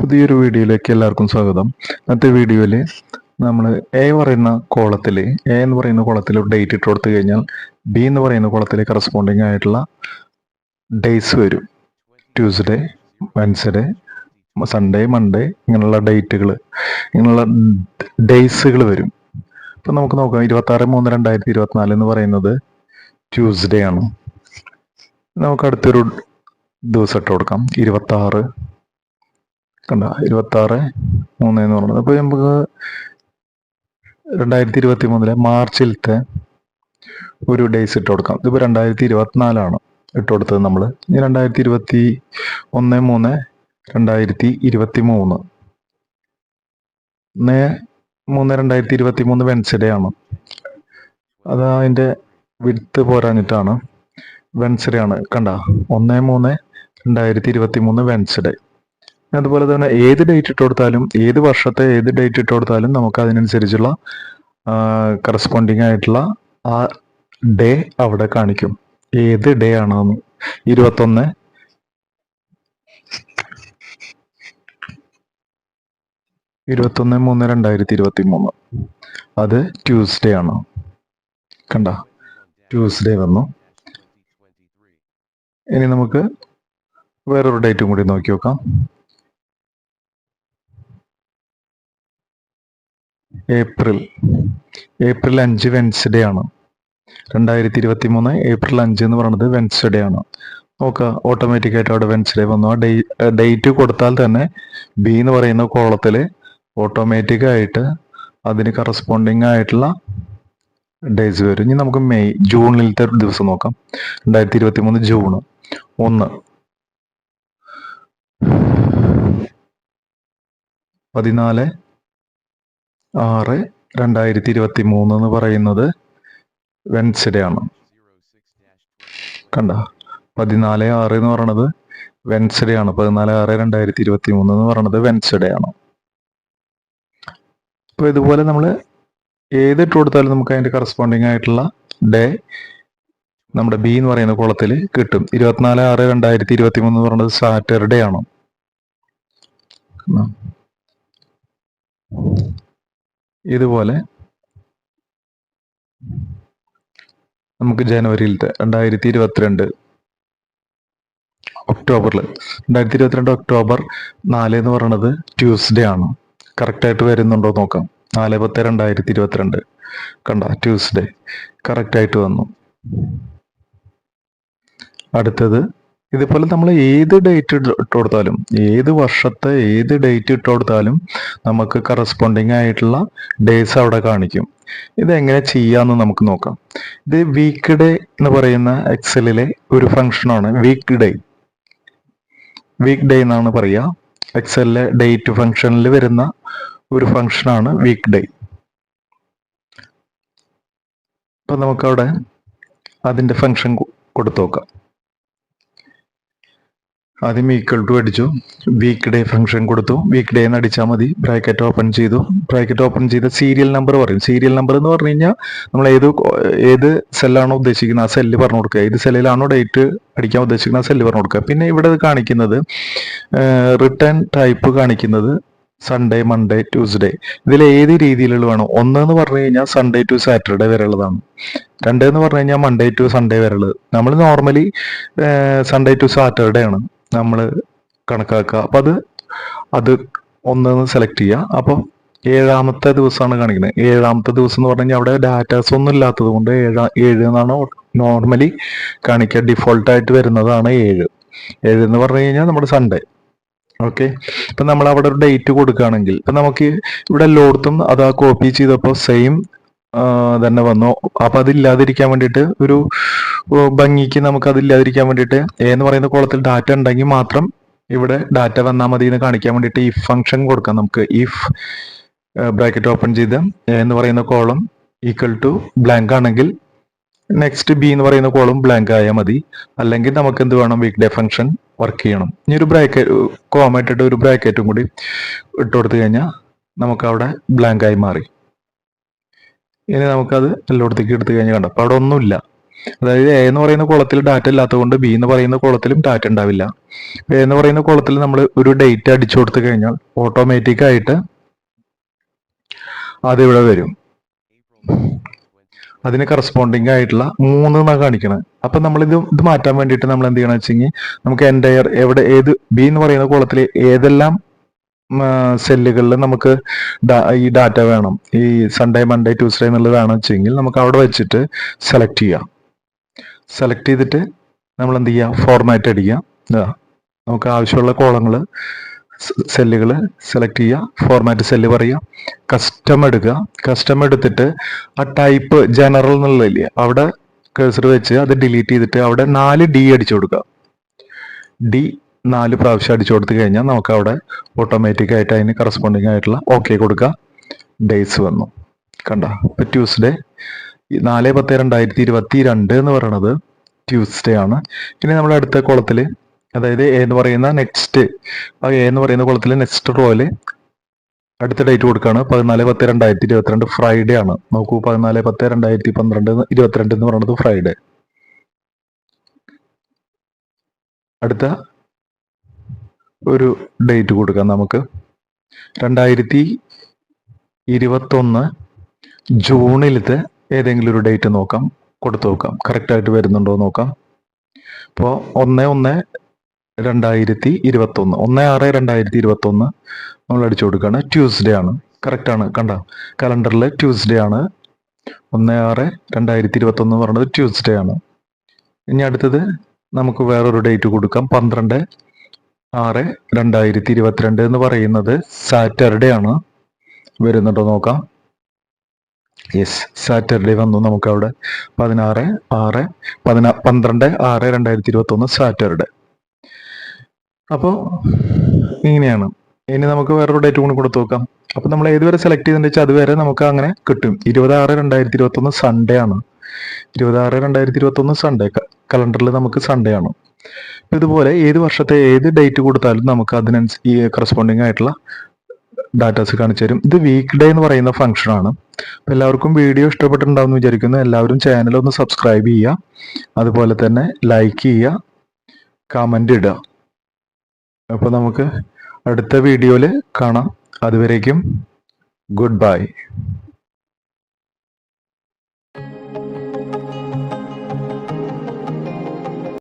പുതിയൊരു വീഡിയോയിലേക്ക് എല്ലാവർക്കും സ്വാഗതം. ഇന്നത്തെ വീഡിയോയിൽ നമ്മൾ എ പറയുന്ന കോളത്തിൽ ഒരു ഡേറ്റ് ഇട്ട് കൊടുത്തു കഴിഞ്ഞാൽ ബി എന്ന് പറയുന്ന കോളത്തിൽ കറസ്പോണ്ടിങ് ആയിട്ടുള്ള ഡേയ്സ് വരും. ട്യൂസ്ഡേ, വെൻസ്ഡേ, സൺഡേ, മൺഡേ ഇങ്ങനെയുള്ള ഡേറ്റുകൾ, ഇങ്ങനെയുള്ള ഡേയ്സുകൾ വരും. ഇപ്പം നമുക്ക് നോക്കാം. 26/3/2024 എന്ന് പറയുന്നത് ട്യൂസ്ഡേ ആണ്. നമുക്ക് അടുത്തൊരു ദിവസം ഇട്ട് കൊടുക്കാം. 26 കണ്ട 26/3 എന്ന് പറയുന്നത്. അപ്പോൾ നമുക്ക് 2023 മാർച്ചിലത്തെ ഒരു ഡേയ്സ് ഇട്ട് കൊടുക്കാം. ഇതിപ്പോൾ 2024 ഇട്ട് കൊടുത്തത് നമ്മൾ. ഇനി 2021/3/2023 3/2023 വെൻസ്ഡേ ആണ്. അത് അതിൻ്റെ വിഡ്ത്ത് പോരാഞ്ഞിട്ടാണ്. വെൻസ്ഡേ ആണ്. കണ്ട 1/3/2023 വെൻസ്ഡേ. അതുപോലെ തന്നെ ഏത് ഡേറ്റ് ഇട്ട് കൊടുത്താലും, ഏത് വർഷത്തെ ഏത് ഡേറ്റ് ഇട്ട് കൊടുത്താലും നമുക്ക് അതിനനുസരിച്ചുള്ള കറസ്പോണ്ടിങ് ആയിട്ടുള്ള ആ ഡേ അവിടെ കാണിക്കും. ഏത് ഡേ ആണെന്ന്. 21/3/2023 അത് ട്യൂസ്ഡേ ആണ്. കണ്ട ട്യൂസ്ഡേ വന്നു. ഇനി നമുക്ക് വേറൊരു ഡേറ്റും കൂടി നോക്കി നോക്കാം. ഏപ്രിൽ 5 വെൻസ്ഡേ ആണ്. 2023 ഏപ്രിൽ 5 എന്ന് പറയുന്നത് വെൻസ്ഡേ ആണ്. നോക്കുക, ഓട്ടോമാറ്റിക്കായിട്ട് അവിടെ വെൻസ്ഡേ വന്നു. ആ ഡേറ്റ് കൊടുത്താൽ തന്നെ ബി എന്ന് പറയുന്ന കോളത്തിൽ ഓട്ടോമാറ്റിക്കായിട്ട് അതിന് കറസ്പോണ്ടിങ് ആയിട്ടുള്ള ഡേയ്സ് വരും. ഇനി നമുക്ക് ജൂണിലത്തെ ഒരു ദിവസം നോക്കാം. 2023 ജൂൺ 1 14/6/2023 എന്ന് പറയുന്നത് വെൻസ്ഡേ ആണ്. കണ്ട 14/6 എന്ന് പറയുന്നത് വെൻസ്ഡേ ആണ്. 14/6/2023 എന്ന് പറയുന്നത് വെൻസ്ഡേ ആണ്. അപ്പോൾ ഇതുപോലെ നമ്മൾ ഏതിട്ട് കൊടുത്താലും നമുക്ക് അതിൻ്റെ കറസ്പോണ്ടിങ് ആയിട്ടുള്ള ഡേ നമ്മുടെ ബി എന്ന് പറയുന്ന കോളത്തിൽ കിട്ടും. 24/6/2023 എന്ന് പറയുന്നത് സാറ്റർഡേ ആണ്. ഇതുപോലെ നമുക്ക് ജനുവരിയിലത്തെ 2022 ഒക്ടോബറിൽ 2022 ഒക്ടോബർ 4 എന്ന് പറയുന്നത് ട്യൂസ്ഡേ ആണ്. കറക്റ്റായിട്ട് വരുന്നുണ്ടോ നോക്കാം. 4/10/2022 കണ്ട ട്യൂസ്ഡേ കറക്റ്റായിട്ട് വന്നു. അടുത്തത് ഇതുപോലെ നമ്മൾ ഏത് ഡേറ്റ് ഇട്ട് കൊടുത്താലും, ഏത് വർഷത്തെ ഏത് ഡേറ്റ് ഇട്ട് കൊടുത്താലും നമുക്ക് കറസ്പോണ്ടിങ് ആയിട്ടുള്ള ഡേയ്സ് അവിടെ കാണിക്കും. ഇതെങ്ങനെ ചെയ്യാമെന്ന് നമുക്ക് നോക്കാം. ഇത് വീക്ക് ഡേ എന്ന് പറയുന്ന എക്സലിലെ ഒരു ഫംഗ്ഷനാണ്. വീക്ക് ഡേ എന്നാണ് പറയുക. എക്സലിലെ ഡേറ്റ് ഫംഗ്ഷനിൽ വരുന്ന ഒരു ഫംഗ്ഷനാണ് വീക്ക് ഡേ. അപ്പം നമുക്കവിടെ അതിൻ്റെ ഫംഗ്ഷൻ കൊടുത്തു നോക്കാം. ആദ്യം ഈക്വൽ ടു അടിച്ചു, വീക്ക് ഡേ ഫംഗ്ഷൻ കൊടുത്തു. വീക്ക് ഡേ എന്ന് അടിച്ചാൽ മതി. ബ്രാക്കറ്റ് ഓപ്പൺ ചെയ്തു. ബ്രാക്കറ്റ് ഓപ്പൺ ചെയ്ത സീരിയൽ നമ്പർ പറയും. സീരിയൽ നമ്പർ എന്ന് പറഞ്ഞു കഴിഞ്ഞാൽ നമ്മൾ ഏത് സെല്ലാണോ ഉദ്ദേശിക്കുന്നത് ആ സെല്ല് പറഞ്ഞു കൊടുക്കുക. ഏത് സെല്ലിലാണോ ഡേറ്റ് അടിക്കാൻ ഉദ്ദേശിക്കുന്നത് ആ സെല്ല് പറഞ്ഞു കൊടുക്കുക. പിന്നെ ഇവിടെ കാണിക്കുന്നത് റിട്ടേൺ ടൈപ്പ് കാണിക്കുന്നത് സൺഡേ, മൺഡേ, ട്യൂസ്ഡേ. ഇതിൽ ഏത് രീതിയിലുള്ള വേണം. 1 എന്ന് പറഞ്ഞു കഴിഞ്ഞാൽ സൺഡേ ടു സാറ്റർഡേ വരെ ഉള്ളതാണ്. 2 എന്ന് പറഞ്ഞു കഴിഞ്ഞാൽ മൺഡേ ടു സൺഡേ വരെ ഉള്ളത്. നമ്മൾ നോർമലി സൺഡേ ടു സാറ്റർഡേ ആണ് നമ്മൾ കണക്കാക്കുക. അപ്പം അത് 1 സെലക്ട് ചെയ്യുക. അപ്പം 7ാമത്തെ ദിവസമാണ് കാണിക്കുന്നത്. 7ാമത്തെ ദിവസം എന്ന് പറഞ്ഞു കഴിഞ്ഞാൽ അവിടെ ഡാറ്റാസ് ഒന്നും ഇല്ലാത്തത് കൊണ്ട് 7 എന്നാണ് നോർമലി കാണിക്കുക. ഡിഫോൾട്ടായിട്ട് വരുന്നതാണ് 7 എന്ന് പറഞ്ഞു കഴിഞ്ഞാൽ നമ്മുടെ സൺഡേ. ഓക്കെ, ഇപ്പം നമ്മൾ അവിടെ ഒരു ഡേറ്റ് കൊടുക്കുകയാണെങ്കിൽ ഇപ്പം നമുക്ക് ഇവിടെ എല്ലായിടത്തും അത് കോപ്പി ചെയ്തപ്പോൾ സെയിം തന്നെ വന്നു. അപ്പം അതില്ലാതിരിക്കാൻ വേണ്ടിയിട്ട് ഒരു ഭംഗിക്ക് നമുക്ക് അതില്ലാതിരിക്കാൻ വേണ്ടിയിട്ട് എന്ന് പറയുന്ന കോളത്തിൽ ഡാറ്റ ഉണ്ടെങ്കിൽ മാത്രം ഇവിടെ ഡാറ്റ വന്നാൽ മതി എന്ന് കാണിക്കാൻ വേണ്ടിയിട്ട് ഇഫ് ഫംഗ്ഷൻ കൊടുക്കാം. നമുക്ക് ഇഫ് ബ്രാക്കറ്റ് ഓപ്പൺ ചെയ്ത് എന്ന് പറയുന്ന കോളം ഈക്വൽ ടു ബ്ലാങ്ക് ആണെങ്കിൽ നെക്സ്റ്റ് ബി എന്ന് പറയുന്ന കോളം ബ്ലാങ്ക് ആയാൽ മതി. അല്ലെങ്കിൽ നമുക്ക് എന്ത് വേണം, വീക്ക് ഡേ ഫംഗ്ഷൻ വർക്ക് ചെയ്യണം. ഇനി ഒരു ബ്രാക്കറ്റ് കോമ ഇട്ടിട്ട് ഒരു ബ്രാക്കറ്റും കൂടി ഇട്ട് കൊടുത്തു കഴിഞ്ഞാൽ നമുക്ക് അവിടെ ബ്ലാങ്ക് ആയി മാറി. ഇനി നമുക്കത് എല്ലായിടത്തേക്ക് എടുത്തു കഴിഞ്ഞാൽ കണ്ടോ അപ്പോൾ അവിടെ ഒന്നുമില്ല. അതായത് എ എന്ന് പറയുന്ന കോളത്തിൽ ഡാറ്റ ഇല്ലാത്തതുകൊണ്ട് ബി എന്ന് പറയുന്ന കോളത്തിലും ഡാറ്റ ഉണ്ടാവില്ല. എ എന്ന് പറയുന്ന കോളത്തിൽ നമ്മൾ ഒരു ഡേറ്റ് അടിച്ചു കൊടുത്തു കഴിഞ്ഞാൽ ഓട്ടോമാറ്റിക് ആയിട്ട് അതിവിടെ വരും. അതിന് കറസ്പോണ്ടിങ് ആയിട്ടുള്ള 3 എന്നാണ് കാണിക്കുന്നത്. അപ്പൊ നമ്മൾ ഇത് മാറ്റാൻ വേണ്ടിയിട്ട് നമ്മൾ എന്ത് ചെയ്യണം വെച്ചെങ്കിൽ നമുക്ക് എൻ്റയർ എവിടെ ഏത് ബി എന്ന് പറയുന്ന കോളത്തിൽ ഏതെല്ലാം സെല്ലുകളിൽ നമുക്ക് ഈ ഡാറ്റ വേണം, ഈ സൺഡേ മൺഡേ ട്യൂസ്ഡേ എന്നുള്ളത് വേണം വെച്ചെങ്കിൽ നമുക്ക് അവിടെ വെച്ചിട്ട് സെലക്ട് ചെയ്യാം. സെലക്ട് ചെയ്തിട്ട് നമ്മൾ എന്ത് ചെയ്യുക, ഫോർമാറ്റ് അടിക്കുക. നമുക്ക് ആവശ്യമുള്ള കോളങ്ങൾ സെല്ലുകൾ സെലക്ട് ചെയ്യുക, ഫോർമാറ്റ് സെല്ല് പറയുക, കസ്റ്റം എടുക്കുക. കസ്റ്റം എടുത്തിട്ട് ആ ടൈപ്പ് ജനറൽ എന്നുള്ളതില്ലേ അവിടെ കേഴ്സർ വെച്ച് അത് ഡിലീറ്റ് ചെയ്തിട്ട് അവിടെ 4D അടിച്ചു കൊടുക്കുക. ഡി 4 പ്രാവശ്യം അടിച്ചു കൊടുത്തു കഴിഞ്ഞാൽ നമുക്ക് അവിടെ ഓട്ടോമാറ്റിക് ആയിട്ട് അതിന് കറസ്പോണ്ടിങ് ആയിട്ടുള്ള ഓക്കെ കൊടുക്കുക. ഡേയ്സ് വന്നു കണ്ട. ഇപ്പൊ ട്യൂസ്ഡേ 4/10/2022 എന്ന് പറയുന്നത് ട്യൂസ്ഡേ ആണ്. ഇനി നമ്മൾ അടുത്ത കോളത്തിൽ, അതായത് എ എന്ന് പറയുന്ന നെക്സ്റ്റ് എ എന്ന് പറയുന്ന കോളത്തിൽ നെക്സ്റ്റ് റോയില് അടുത്ത ഡേറ്റ് കൊടുക്കുകയാണ് 14/10/2022 ഫ്രൈഡേ ആണ്. നോക്കൂ, 14/10/2022 എന്ന് പറയുന്നത് ഫ്രൈഡേ. അടുത്ത ഒരു ഡേറ്റ് കൊടുക്കാം നമുക്ക്. 2021 ജൂണിലത്തെ ഏതെങ്കിലും ഒരു ഡേറ്റ് നോക്കാം, കൊടുത്തു നോക്കാം, കറക്റ്റായിട്ട് വരുന്നുണ്ടോ നോക്കാം. ഇപ്പോൾ 1/1/2021 1/6/2021 നമ്മൾ അടിച്ചു കൊടുക്കുകയാണ്. ട്യൂസ്ഡേ ആണ്, കറക്റ്റ് ആണ്. കണ്ട, കലണ്ടറിൽ ട്യൂസ്ഡേ ആണ്. 1/6/2021 എന്ന് പറയുന്നത് ട്യൂസ്ഡേ ആണ്. ഇനി അടുത്തത് നമുക്ക് വേറൊരു ഡേറ്റ് കൊടുക്കാം. 12/6/2022 എന്ന് പറയുന്നത് സാറ്റർഡേ ആണ്. വരുന്നുണ്ടോ നോക്കാം. യെസ്, സാറ്റർഡേ വന്നു നമുക്ക് അവിടെ. 12/6/2021 സാറ്റർഡേ. അപ്പോൾ ഇങ്ങനെയാണ്. ഇനി നമുക്ക് വേറൊരു ഡേറ്റ് കൂടി കൊടുത്തു നോക്കാം. അപ്പൊ നമ്മൾ ഏതുവരെ സെലക്ട് ചെയ്തെന്ന് വെച്ചാൽ അതുവരെ നമുക്ക് അങ്ങനെ കിട്ടും. 20/6/2021 സൺഡേ ആണ്. 20/6/2021 സൺഡേ, കലണ്ടറിൽ നമുക്ക് സൺഡേ ആണ്. ഇതുപോലെ ഏത് വർഷത്തെ ഏത് ഡേറ്റ് കൊടുത്താലും നമുക്ക് ഈ കറസ്പോണ്ടിങ് ആയിട്ടുള്ള ഡാറ്റാസ് കാണിച്ചു തരും. ഇത് വീക്ക് ഡേ എന്ന് പറയുന്ന ഫംഗ്ഷൻ ആണ്. അപ്പൊ എല്ലാവർക്കും വീഡിയോ ഇഷ്ടപ്പെട്ടിട്ടുണ്ടാവും എന്ന് വിചാരിക്കുന്നു. എല്ലാവരും ചാനൽ ഒന്ന് സബ്സ്ക്രൈബ് ചെയ്യുക, അതുപോലെ തന്നെ ലൈക്ക് ചെയ്യുക, കമന്റ് ഇടുക. അപ്പൊ നമുക്ക് അടുത്ത വീഡിയോയിൽ കാണാം. അതുവരേക്കും ഗുഡ് ബൈ.